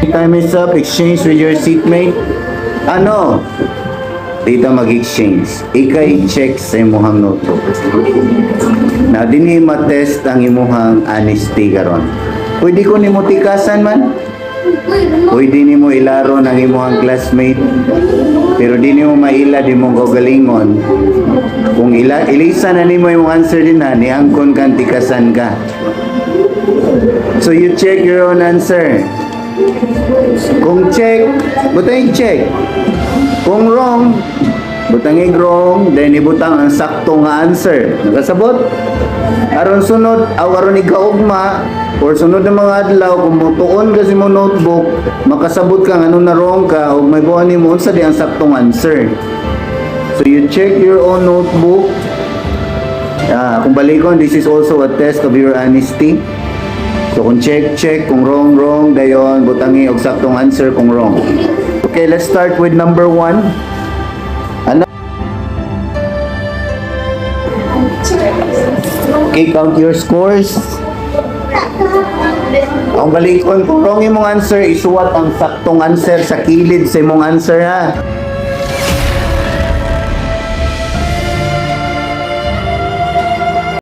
Time is up. Exchange with your seatmate. Ano? Dito mag-exchange. Ikay check sa imuhang notebook. Na dinhi matest ang imuhang honesty karon. Pwede ko nimo tikasan man. Pwede nimo ilaro ng imuhang classmate. Pero di nimo maila di mo gagalingon. Kung ilisa na nimo yung answer din na, niangkon kang tikasan ka. So you check your own answer. Kung check, butang check. Kung wrong, butang wrong, then ibutang ang sakto nga answer. Nakasabot? Aron sunod, aron ikaugma, or sunod na mga adlaw, kung mutuon kasi mo notebook, makasabot ka ano na wrong ka, o may buwan mo, unsa di ang saktong answer. So you check your own notebook. Kung balikon, this is also a test of your honesty. So kung check, kung wrong, dayon, butangi og saktong answer kung wrong. Okay, let's start with number 1. Ano? Okay, count your scores. Ang balikon, kung wrong imong answer, isuwat ang saktong answer sa kilid sa imong answer ha.